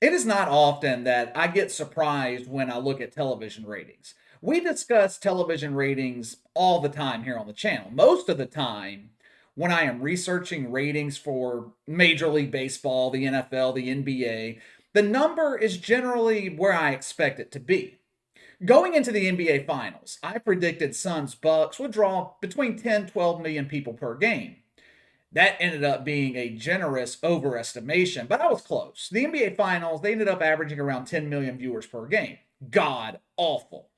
It is not often that I get surprised when I look at television ratings. We discuss television ratings all the time here on the channel. Most of the time, when I am researching ratings for Major League Baseball, the NFL, the NBA, the number is generally where I expect it to be. Going into the NBA Finals, I predicted Suns Bucks would draw between 10 12 million people per game. That ended up being a generous overestimation, but I was close. The NBA Finals, they ended up averaging around 10 million viewers per game. God awful.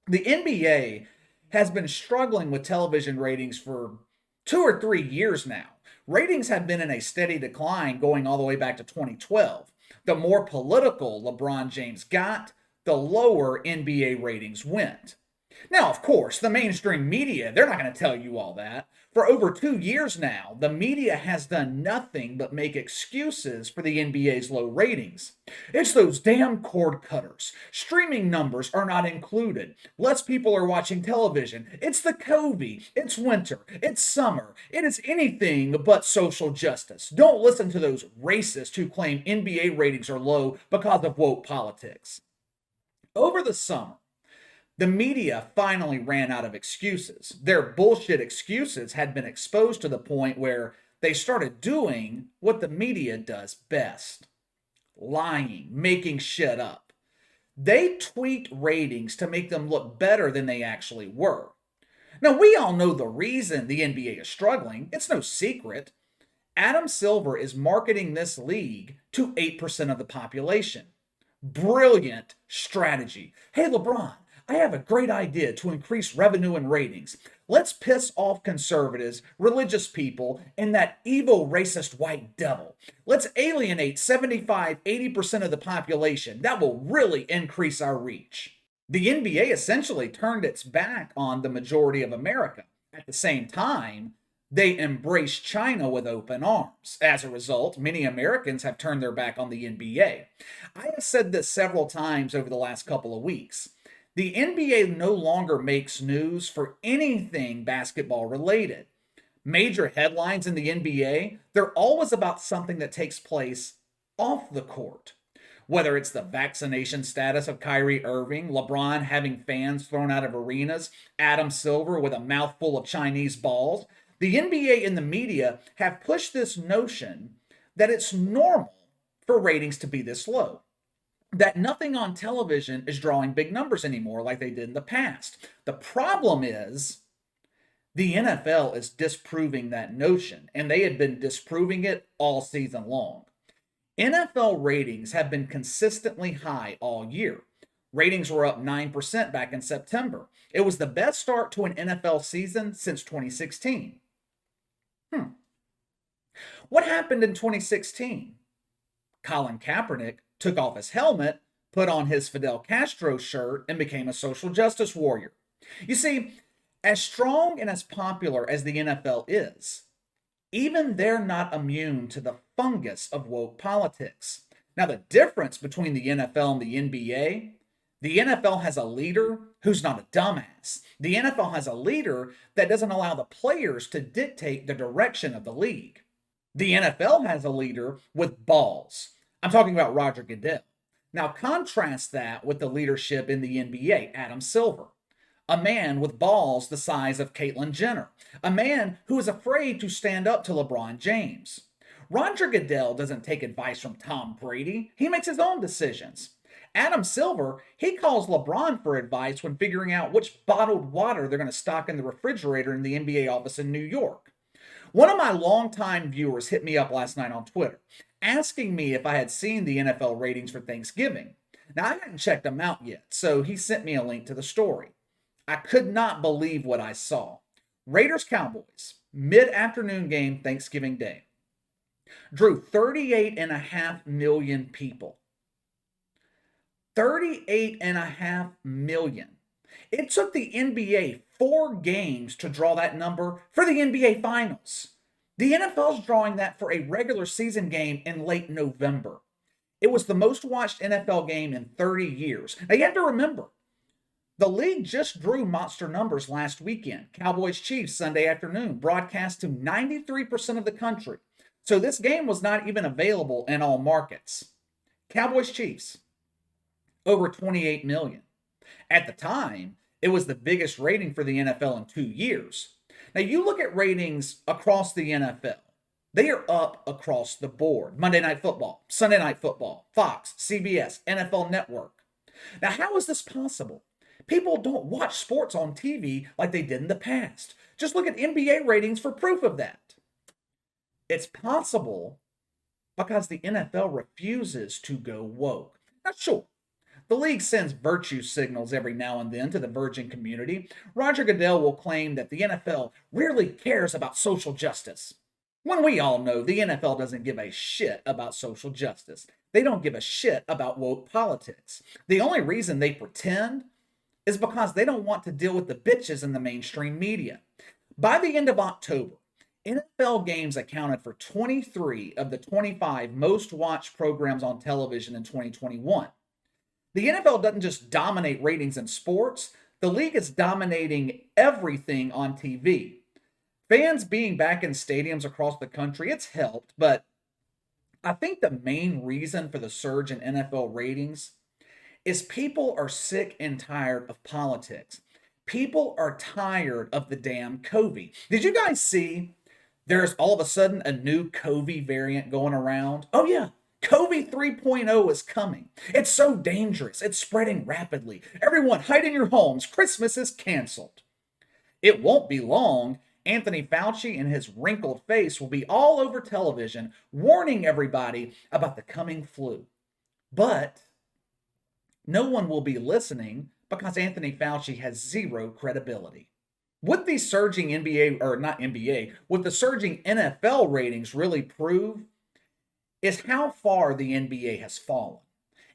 The NBA has been struggling with television ratings for 2 or 3 years now. Ratings have been in a steady decline going all the way back to 2012. The more political LeBron James got, the lower NBA ratings went. Now, of course, the mainstream media, they're not going to tell you all that. For over 2 years now, the media has done nothing but make excuses for the NBA's low ratings. It's those damn cord cutters. Streaming numbers are not included. Less people are watching television. It's the COVID. It's winter. It's summer. It is anything but social justice. Don't listen to those racists who claim NBA ratings are low because of woke politics. Over the summer, the media finally ran out of excuses. Their bullshit excuses had been exposed to the point where they started doing what the media does best: lying, making shit up. They tweaked ratings to make them look better than they actually were. Now, we all know the reason the NBA is struggling. It's no secret. Adam Silver is marketing this league to 8% of the population. Brilliant strategy. Hey, LeBron, I have a great idea to increase revenue and ratings. Let's piss off conservatives, religious people, and that evil racist white devil. Let's alienate 75, 80% of the population. That will really increase our reach. The NBA essentially turned its back on the majority of America. At the same time, they embraced China with open arms. As a result, many Americans have turned their back on the NBA. I have said this several times over the last couple of weeks. The NBA no longer makes news for anything basketball related. Major headlines in the NBA, they're always about something that takes place off the court. Whether it's the vaccination status of Kyrie Irving, LeBron having fans thrown out of arenas, Adam Silver with a mouthful of Chinese balls, the NBA and the media have pushed this notion that it's normal for ratings to be this low, that nothing on television is drawing big numbers anymore like they did in the past. The problem is the NFL is disproving that notion, and they had been disproving it all season long. NFL ratings have been consistently high all year. Ratings were up 9% back in September. It was the best start to an NFL season since 2016. What happened in 2016? Colin Kaepernick took off his helmet, put on his Fidel Castro shirt, and became a social justice warrior. You see, as strong and as popular as the NFL is, even they're not immune to the fungus of woke politics. Now, the difference between the NFL and the NBA, the NFL has a leader who's not a dumbass. The NFL has a leader that doesn't allow the players to dictate the direction of the league. The NFL has a leader with balls. I'm talking about Roger Goodell. Now, contrast that with the leadership in the NBA, Adam Silver, a man with balls the size of Caitlyn Jenner, a man who is afraid to stand up to LeBron James. Roger Goodell doesn't take advice from Tom Brady. He makes his own decisions. Adam Silver, he calls LeBron for advice when figuring out which bottled water they're going to stock in the refrigerator in the NBA office in New York. One of my longtime viewers hit me up last night on Twitter, asking me if I had seen the NFL ratings for Thanksgiving. Now, I hadn't checked them out yet, so he sent me a link to the story. I could not believe what I saw. Raiders Cowboys, mid-afternoon game Thanksgiving Day, drew 38.5 million people. 38.5 million. It took the NBA 4 games to draw that number for the NBA Finals. The NFL's drawing that for a regular season game in late November. It was the most watched NFL game in 30 years. Now you have to remember, the league just drew monster numbers last weekend. Cowboys Chiefs Sunday afternoon broadcast to 93% of the country. So this game was not even available in all markets. Cowboys Chiefs, over 28 million. At the time, it was the biggest rating for the NFL in 2 years. Now, you look at ratings across the NFL, they are up across the board. Monday Night Football, Sunday Night Football, Fox, CBS, NFL Network. Now, how is this possible? People don't watch sports on TV like they did in the past. Just look at NBA ratings for proof of that. It's possible because the NFL refuses to go woke. Now, sure, the league sends virtue signals every now and then to the virgin community. Roger Goodell will claim that the NFL rarely cares about social justice, when we all know the NFL doesn't give a shit about social justice. They don't give a shit about woke politics. The only reason they pretend is because they don't want to deal with the bitches in the mainstream media. By the end of October, NFL games accounted for 23 of the 25 most watched programs on television in 2021. The NFL doesn't just dominate ratings in sports, the league is dominating everything on TV. Fans being back in stadiums across the country, it's helped, but I think the main reason for the surge in NFL ratings is people are sick and tired of politics. People are tired of the damn COVID. Did you guys see there's all of a sudden a new COVID variant going around? Oh, yeah. COVID 3.0 is coming. It's so dangerous. It's spreading rapidly. Everyone, hide in your homes. Christmas is canceled. It won't be long. Anthony Fauci and his wrinkled face will be all over television warning everybody about the coming flu. But no one will be listening because Anthony Fauci has zero credibility. What the surging what the surging NFL ratings really prove is how far the NBA has fallen.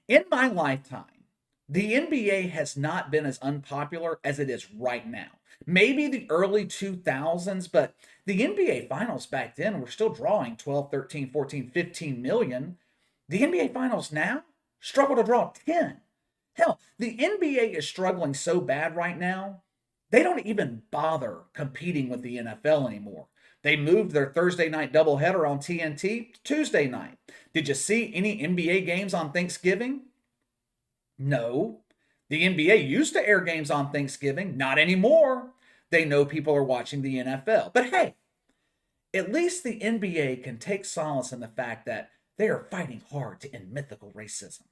In my lifetime, the NBA has not been as unpopular as it is right now. Maybe the early 2000s, but the NBA finals back then were still drawing 12, 13, 14, 15 million. The NBA finals now struggle to draw 10. Hell, the NBA is struggling so bad right now, they don't even bother competing with the NFL anymore. They moved their Thursday night doubleheader on TNT to Tuesday night. Did you see any NBA games on Thanksgiving? No. The NBA used to air games on Thanksgiving, not anymore. They know people are watching the NFL. But hey, at least the NBA can take solace in the fact that they are fighting hard to end mythical racism.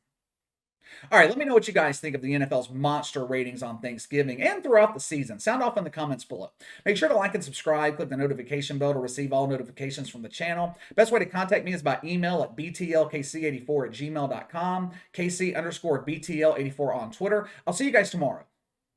All right, let me know what you guys think of the NFL's monster ratings on Thanksgiving and throughout the season. Sound off in the comments below. Make sure to like and subscribe. Click the notification bell to receive all notifications from the channel. Best way to contact me is by email at btlkc84@gmail.com, KC_BTL84 on Twitter. I'll see you guys tomorrow.